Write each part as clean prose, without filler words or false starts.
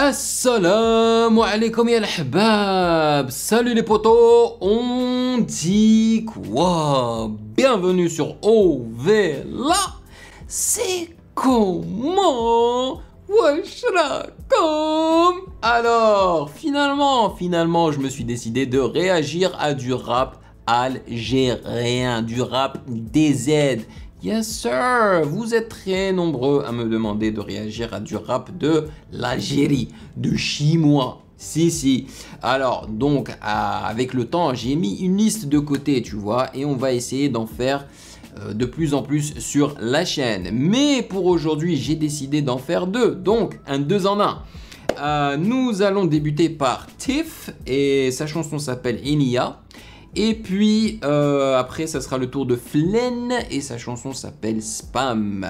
Assalamu alaikum ya l'ahbab. Salut les potos, on dit quoi? Bienvenue sur OVLA. C'est comment? Wesh rakom. Alors, finalement, je me suis décidé de réagir à du rap algérien, du rap DZ. Yes sir, vous êtes très nombreux à me demander de réagir à du rap de l'Algérie, de chinois. Si. Alors, donc, avec le temps, j'ai mis une liste de côté, tu vois, et on va essayer d'en faire de plus en plus sur la chaîne. Mais pour aujourd'hui, j'ai décidé d'en faire deux, donc un 2 en 1. Nous allons débuter par Tiff, et sa chanson s'appelle Enia. Et puis après ça sera le tour de Flen et sa chanson s'appelle Spam.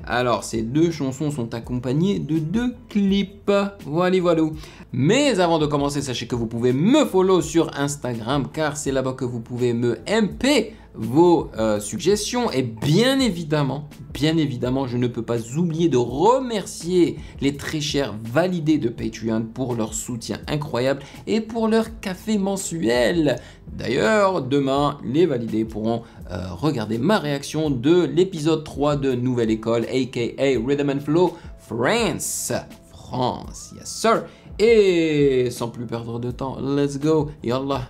Alors ces deux chansons sont accompagnées de 2 clips. Voilà. Mais avant de commencer, sachez que vous pouvez me follow sur Instagram car c'est là-bas que vous pouvez me MP vos suggestions. Et bien évidemment, je ne peux pas oublier de remercier les très chers validés de Patreon pour leur soutien incroyable et pour leur café mensuel. D'ailleurs, demain, les validés pourront regarder ma réaction de l'épisode 3 de Nouvelle École, aka Rhythm and Flow France, yes sir. Et sans plus perdre de temps, let's go, yallah.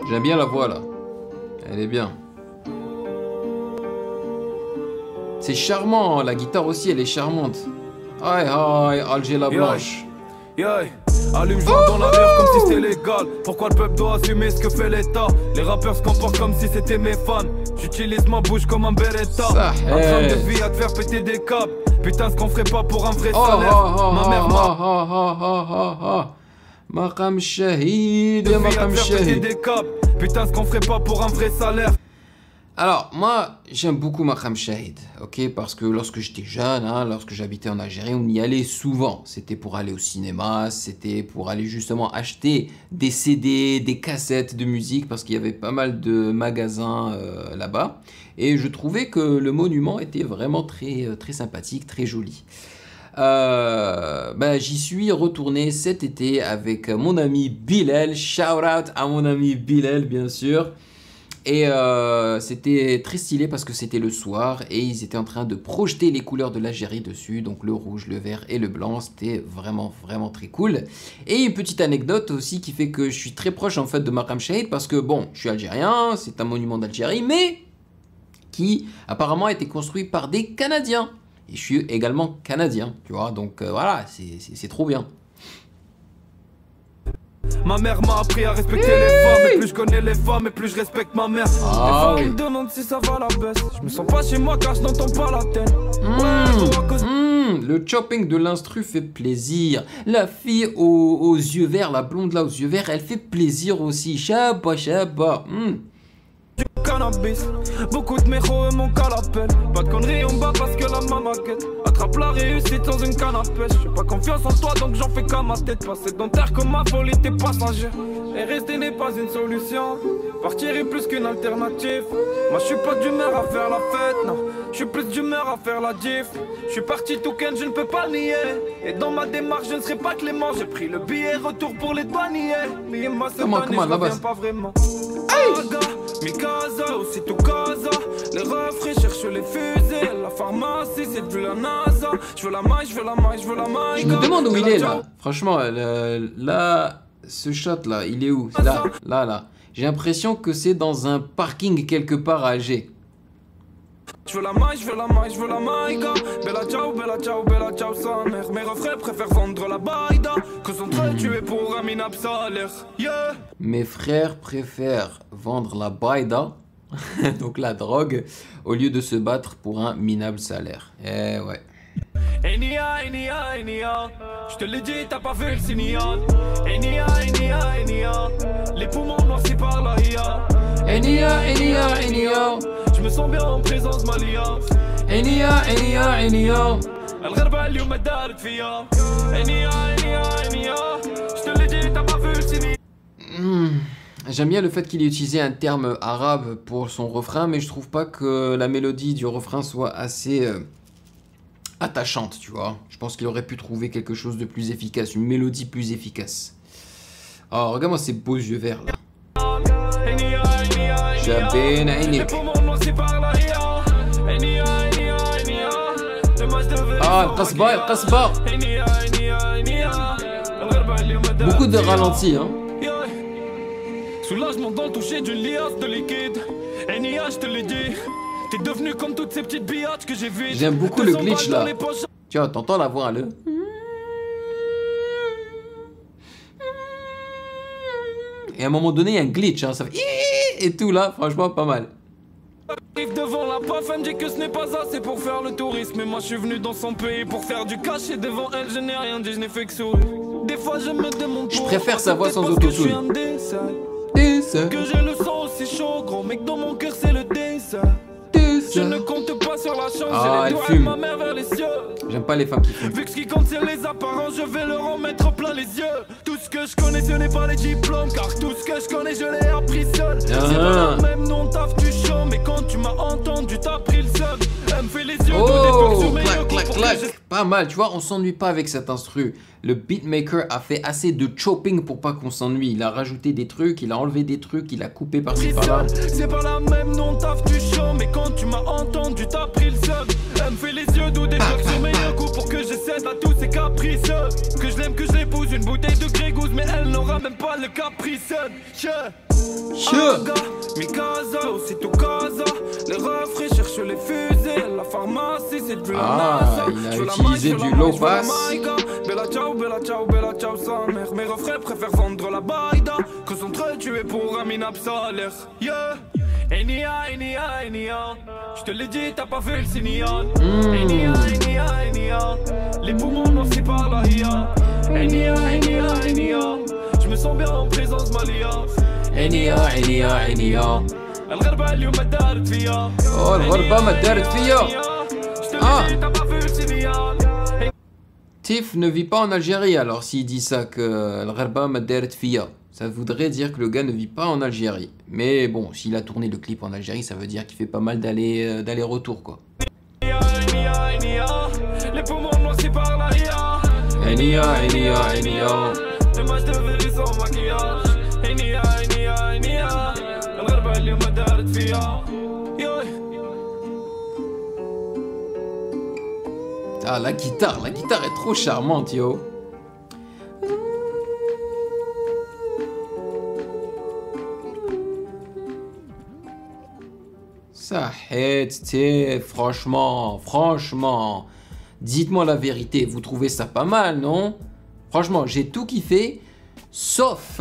J'aime bien la voix là, elle est bien. C'est charmant, hein. La guitare aussi elle est charmante. Aïe, Alger la blanche. Allume-joint dans la mer comme si c'était légal. Pourquoi le peuple doit assumer ce que fait l'État? Les rappeurs se comportent comme si c'était mes fans. J'utilise ma bouche comme un Beretta. Un train de vie à te faire péter des câbles. Putain, ce qu'on ferait pas pour un vrai salaire. Ma mère Maqam Shahid, Maqam Shahid. Putain, ce qu'on ferait pas pour un vrai salaire. Alors, moi, j'aime beaucoup Maqam Shahid, ok? Parce que lorsque j'étais jeune, lorsque j'habitais en Algérie, on y allait souvent. C'était pour aller au cinéma, c'était pour aller justement acheter des CD, des cassettes de musique, parce qu'il y avait pas mal de magasins là-bas. Et je trouvais que le monument était vraiment très sympathique, très joli. J'y suis retourné cet été avec mon ami Bilal. Shout out à mon ami Bilal, bien sûr. Et c'était très stylé parce que c'était le soir et ils étaient en train de projeter les couleurs de l'Algérie dessus, donc le rouge, le vert et le blanc. C'était vraiment très cool. Et une petite anecdote aussi qui fait que je suis très proche en fait de Maqam Shahid parce que bon, je suis algérien, c'est un monument d'Algérie, mais qui apparemment a été construit par des Canadiens. Et je suis également canadien, tu vois, donc voilà, c'est trop bien. Ma mère m'a appris à respecter les femmes. Et plus je connais les femmes, et plus je respecte ma mère. Les femmes me demandent si ça va la baisse. Je me sens pas chez moi car je n'entends pas la tête. Le chopping de l'instru fait plaisir. La fille aux yeux verts, la blonde là aux yeux verts, elle fait plaisir aussi. Shabba. Cannabis, beaucoup de méros et mon calapel. Pas de conneries, on bat parce que la maman guette. Attrape la réussite dans une canne à pêche. J'ai pas confiance en toi donc j'en fais qu'à ma tête. Pas sédentaire comme ma folie, t'es passager. Et rester n'est pas une solution. Partir est plus qu'une alternative. Moi je suis pas d'humeur à faire la fête, non. Je suis plus d'humeur à faire la diff. Je suis parti tout ken, je ne peux pas le nier. Et dans ma démarche je ne serai pas clément. J'ai pris le billet retour pour les douaniers. Mais moi cette année je reviens pas vraiment. Mikasa, aussitôt Casa. Les refrains cherchent les fusées. La pharmacie, c'est de la NASA. Je veux la maille. Je me demande où il est là. Franchement, là, ce shot là, il est où? Là. J'ai l'impression que c'est dans un parking quelque part à Alger. Je veux la maille, gars. Bella ciao, sa mère. Mes refrains préfèrent vendre la baïda que s'entretuer pour un minable salaire. Yeah. Mes frères préfèrent vendre la baïda, donc la drogue, au lieu de se battre pour un minable salaire. Eh ouais. Enia, Enia, Enia, je te l'ai dit, t'as pas vu le signal. Enia, Enia, Enia, les poumons noircis par la IA. Enia, Enia, Enia, je me sens bien en présence Malia. Enia, Enia, Enia. الغربة اليوم دارت فيا. Enia, Enia, Enia, je te l'ai dit, t'as pas vu le signal. J'aime bien le fait qu'il ait utilisé un terme arabe pour son refrain, mais je trouve pas que la mélodie du refrain soit assez attachante, tu vois. Je pense qu'il aurait pu trouver quelque chose de plus efficace, une mélodie plus efficace. Oh, regarde-moi ces beaux yeux verts là. Jabin Ainik. Ah, Qasba, El Qasba. Beaucoup de ralentis, hein. Soulagement dans le toucher d'une liasse de liquide. Enia, je te l'ai dit, t'es devenu comme toutes ces petites biatches que j'ai vues. J'aime beaucoup le glitch là. Tu vois, t'entends la voix là. Et à un moment donné, il y a un glitch, hein, ça fait et tout là, franchement pas mal. Devant la paf, elle me dit que ce n'est pas assez pour faire le tourisme. Mais moi je suis venu dans son pays pour faire du cash. Et devant elle, je n'ai rien dit, je n'ai fait que sourire. Des fois je me demande. Je préfère sa voix sans autotune. Que j'ai le sang aussi chaud, gros mec dans mon cœur c'est le dessert. Je ne compte pas sur la chance, ah, j'ai les doigts de ma mère vers les cieux. J'aime pas les femmes qui fument. Vu que ce qui compte c'est les apparences, je vais leur en mettre plein les yeux. Tout ce que je connais ce n'est pas les diplômes, car tout ce que je connais je l'ai appris seul. C'est pas le même nom taf du show, mais quand tu m'as entendu t'as pris le seul. Elle me fait les yeux oh, clac, clac, clac. Pas mal, tu vois, on s'ennuie pas avec cet instru. Le beatmaker a fait assez de chopping pour pas qu'on s'ennuie. Il a rajouté des trucs, il a enlevé des trucs, il a coupé par-ci par-là. C'est pas la même non taf du show, mais quand tu m'as entendu t'as pris le seul. Elle me fait les yeux doux des blocs sur mes coups pour que je cède à tous ces caprices. Que je l'aime, que je l'épouse, une bouteille de Grégouze, mais elle n'aura même pas le caprice. Mikasa, aussitôt Casa. Les refrains cherchent les fusées. La pharmacie, c'est plus la NASA. Il a utilisé du low pass. Bella ciao, bella ciao, bella ciao, sa mère. Mes refrains préfèrent vendre la baïda que s'entretuer pour un minable salaire. Yeah. Enia, Enia, Enia, je te l'ai dit, t'as pas vu le signal. Enia, Enia, Enia, les poumons noircis par la IA. Enia, Enia, Enia, je me sens bien en présence Malia. Enia, Enia, Enia. الغربة اليوم دارت فيا. Oh, الغربة ما دارت فيا. Ah. Tiff ne vit pas en Algérie, alors s'il dit ça que الغربة ما دارت فيا, ça voudrait dire que le gars ne vit pas en Algérie. Mais bon, s'il a tourné le clip en Algérie, ça veut dire qu'il fait pas mal d'aller-retour quoi. Les poumons noircis par la IA. Enia, Enia, Enia. Dommage de vivre sans maquillage. Enia, Enia, Enia. الغربة اليوم دارت فيا. Ah, la guitare est trop charmante, yo. Ça hête, franchement. Dites-moi la vérité, vous trouvez ça pas mal, non? Franchement, j'ai tout kiffé, sauf,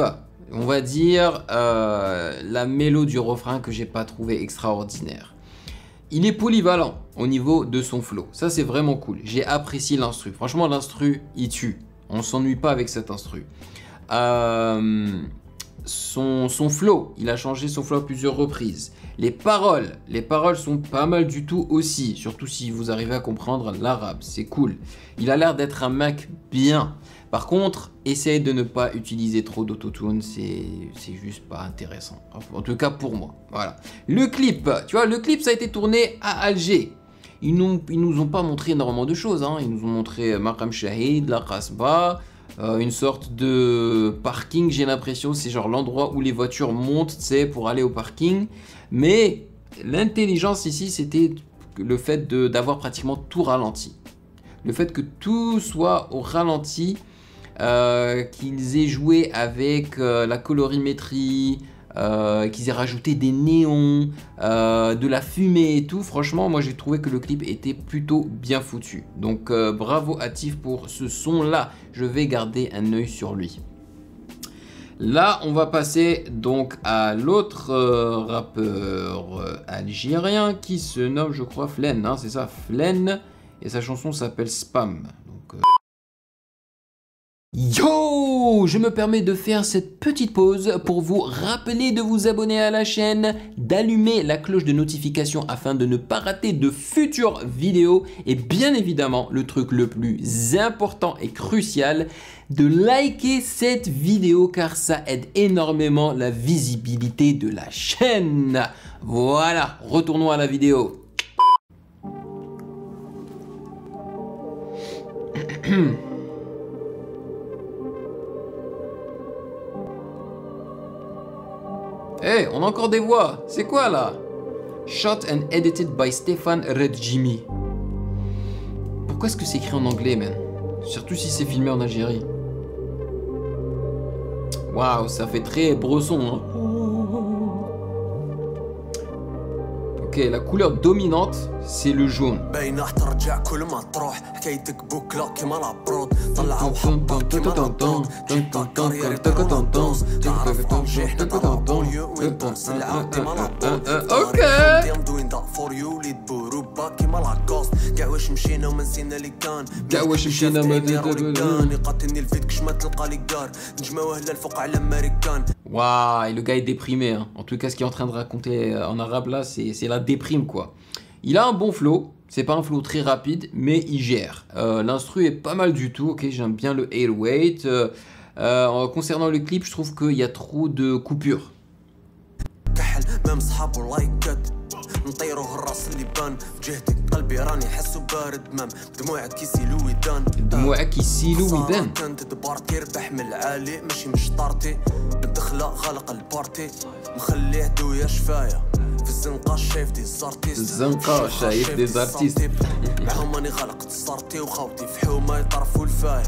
on va dire, la mélo du refrain que j'ai pas trouvé extraordinaire. Il est polyvalent au niveau de son flow. Ça, c'est vraiment cool. J'ai apprécié l'instru. Franchement, l'instru, il tue. On s'ennuie pas avec cet instru. Son flow, il a changé son flow à plusieurs reprises. Les paroles sont pas mal du tout aussi. Surtout si vous arrivez à comprendre l'arabe. C'est cool. Il a l'air d'être un mec bien. Par contre, essayez de ne pas utiliser trop d'autotune, c'est juste pas intéressant. En tout cas pour moi. Voilà. Le clip, tu vois, le clip ça a été tourné à Alger. Ils nous ont pas montré énormément de choses. Hein. Ils nous ont montré Maqam Shahid, la Qasba, une sorte de parking, j'ai l'impression. C'est genre l'endroit où les voitures montent, tu sais, pour aller au parking. Mais l'intelligence ici, c'était le fait d'avoir pratiquement tout ralenti. Le fait que tout soit au ralenti. Qu'ils aient joué avec la colorimétrie, qu'ils aient rajouté des néons, de la fumée et tout. Franchement, moi j'ai trouvé que le clip était plutôt bien foutu. Donc bravo à Tiff pour ce son là. Je vais garder un œil sur lui. Là, on va passer donc à l'autre rappeur algérien qui se nomme, je crois, Flen. Hein, c'est ça, Flen. et sa chanson s'appelle Spam. Donc, Yo, je me permets de faire cette petite pause pour vous rappeler de vous abonner à la chaîne, d'allumer la cloche de notification afin de ne pas rater de futures vidéos et bien évidemment le truc le plus important et crucial, de liker cette vidéo car ça aide énormément la visibilité de la chaîne. Voilà, retournons à la vidéo. Hey, on a encore des voix. C'est quoi là? Shot and edited by Stéphane Redjimi. Pourquoi est-ce que c'est écrit en anglais, man? Surtout si c'est filmé en Algérie. Waouh, ça fait très bresson, hein. Ok, la couleur dominante, c'est le jaune. Waouh, et le gars est déprimé, hein. En tout cas, ce qu'il est en train de raconter en arabe là, c'est la déprime quoi. Il a un bon flow, c'est pas un flow très rapide, mais il gère. L'instru est pas mal du tout, ok, j'aime bien le 808. Concernant le clip, je trouve qu'il y a trop de coupures. نطيروه الراس اللي بان بجهتك قلبي راني حسو بارد مام دموعك يسيلو ويدان دموعك يسيلو ويدان كانت دبارتي ربح من العالي ماشي مشطارتي مدخله غلق البارتي مخليه دويا شفايا في الزنقه شايف دي زارتيست الزنقه شايف دي زارتيست معهم راني غلقت صارتي وخوتي في حومه يطرفوا الفايا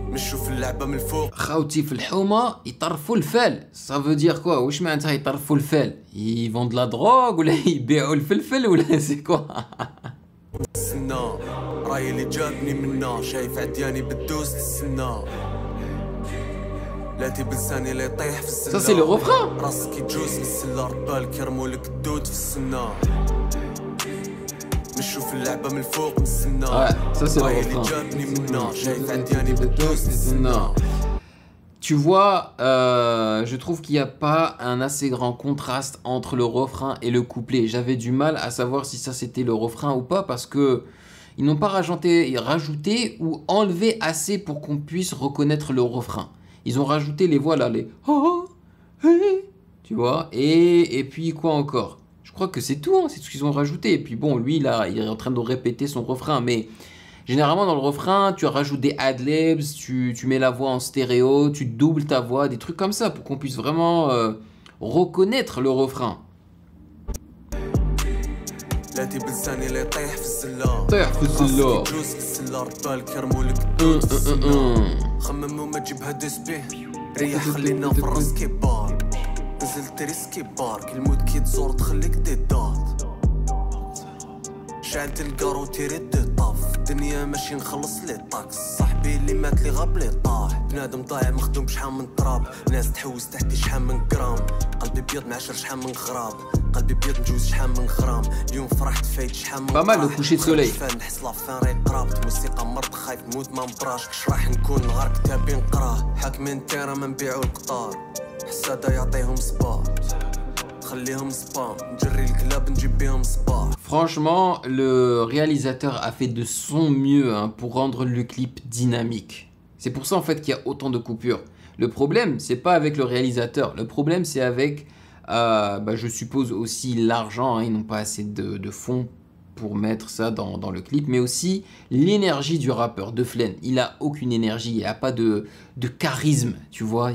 نشوف اللعبه من الفوق خوتي في الحومه يطرفوا الفال. Ça veut dire quoi? واش معناتها يطرفوا الفال؟ Ils vendent de la drogue ولا يبيعوا الفلفل ولا سي كوا؟ السنا راي اللي جابني منا شايف عدياني بالدوس السنا لا تبلساني اللي يطيح في السنا. Ça c'est le refrain. راسك يجوز السلا ربالك يرمولك الدود في السنا نشوف اللعبة من الفوق نستنى. Ouais, ça c'est le refrain. Tu vois, je trouve qu'il n'y a pas un assez grand contraste entre le refrain et le couplet. J'avais du mal à savoir si ça c'était le refrain ou pas parce que ils n'ont pas rajouté ou enlevé assez pour qu'on puisse reconnaître le refrain. Ils ont rajouté les voix là, les tu vois, et puis quoi encore? Je crois que c'est tout, hein, c'est tout ce qu'ils ont rajouté. Et puis bon, lui, là, il est en train de répéter son refrain. Mais généralement, dans le refrain, tu rajoutes des ad-libs, tu mets la voix en stéréo, tu doubles ta voix, des trucs comme ça pour qu'on puisse vraiment reconnaître le refrain. نزلت ريسكي بارك المود كي تزور تخليك ديدات شعلت الكارو تيري طاف الدنيا ماشي نخلص لي طاكس صاحبي اللي مات لي غاب لي طاح بنادم ضايع مخدوم شحال من تراب ناس تحوس تحتي شحال من جرام قلبي بيض معشر شحال من غراب قلبي بيض نجوز شحال من غرام اليوم فرحت فايت شحال من pas mal le coucher de soleil. نحس لافان راي قرابت موسيقى مرض خايف موت ما مبراش كش راح نكون نهار كتابي نقراه حاكمين تيرا ما نبيعو القطار حسادة يعطيهم صباح خليهم سبام نجري الكلاب نجيب بيهم صباح. Franchement, le réalisateur a fait de son mieux hein, pour rendre le clip dynamique. C'est pour ça en fait qu'il y a autant de coupures. Le problème, c'est pas avec le réalisateur. Le problème, c'est avec, je suppose aussi l'argent. Hein, ils n'ont pas assez de fonds pour mettre ça dans le clip, mais aussi l'énergie du rappeur, de Flen. Il a aucune énergie, il a pas de charisme, tu vois.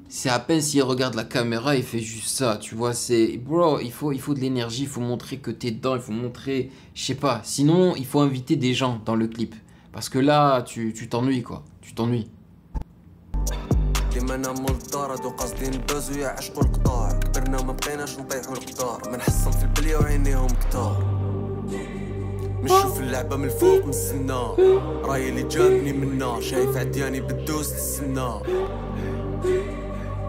C'est à peine s'il regarde la caméra, il fait juste ça, tu vois. C'est bro, il faut de l'énergie, il faut montrer que t'es dedans, il faut montrer, je sais pas. Sinon, il faut inviter des gens dans le clip, parce que là, tu t'ennuies quoi, tu t'ennuies. كيما نامو للدار هادو قاصدين نبازو يعشقو القطار كبرنا وما بقيناش نطيحو القدار ما نحصل في البليه وعينيهم كتار نشوف اللعبه من الفوق نستنى راي اللي جابني منا شايف عدياني بالدوس للسنا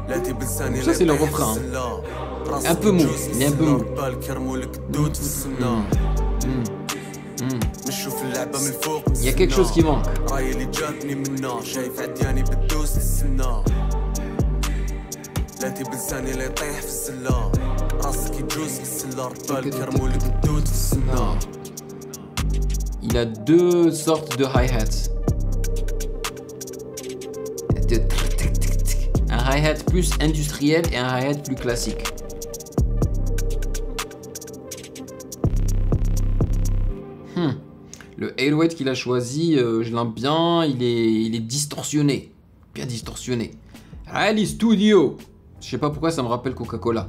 لا تبلساني ça c'est le refrain un peu mou, il est un peu mou. نشوف اللعبة من الفوق Il y a quelque chose qui manque. راي اللي جاتني منا شايف عدياني بتدوس للسنة لاتي بلساني اللي يطيح في السلة راسك يجوز للسلة ربال كرمولي بتدود في السنة. Il a deux sortes de hi-hats. Un hi-hat plus industriel et un hi-hat plus classique. Le 808 qu'il a choisi, je l'aime bien, il est distorsionné. Bien distorsionné. Ali Studio. Je sais pas pourquoi ça me rappelle Coca-Cola.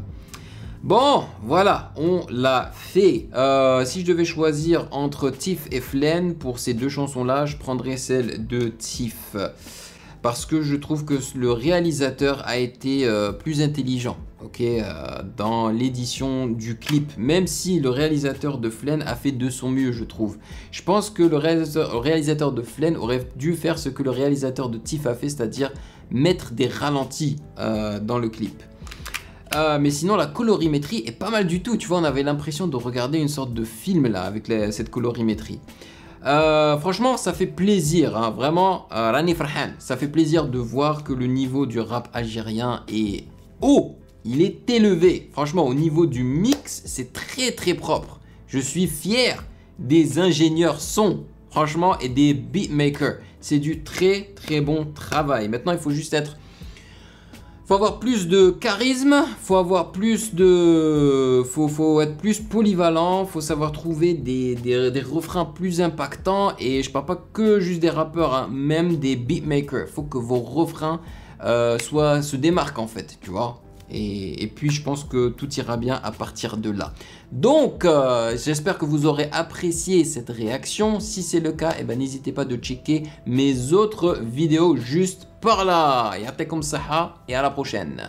Bon, voilà, on l'a fait. Si je devais choisir entre Tiff et Flen pour ces deux chansons-là, je prendrais celle de Tiff. Parce que je trouve que le réalisateur a été plus intelligent, ok, dans l'édition du clip. Même si le réalisateur de Flen a fait de son mieux, je trouve. Je pense que le réalisateur de Flen aurait dû faire ce que le réalisateur de Tiff a fait, c'est-à-dire mettre des ralentis dans le clip. Mais sinon la colorimétrie est pas mal du tout, tu vois, on avait l'impression de regarder une sorte de film là avec cette colorimétrie. Franchement ça fait plaisir, hein, vraiment, Rani Farhan, ça fait plaisir de voir que le niveau du rap algérien est haut, il est élevé. Franchement au niveau du mix c'est très très propre. Je suis fier des ingénieurs son, franchement, et des beatmakers. C'est du très très bon travail. Maintenant il faut juste être... Faut avoir plus de charisme, faut avoir plus de... Faut être plus polyvalent, faut savoir trouver des refrains plus impactants. Et je parle pas que juste des rappeurs, hein, même des beatmakers. Faut que vos refrains se démarquent en fait, tu vois. Et puis je pense que tout ira bien à partir de là. Donc j'espère que vous aurez apprécié cette réaction. Si c'est le cas, eh ben, n'hésitez pas de checker mes autres vidéos juste par là. Ya'tikum saha et à la prochaine.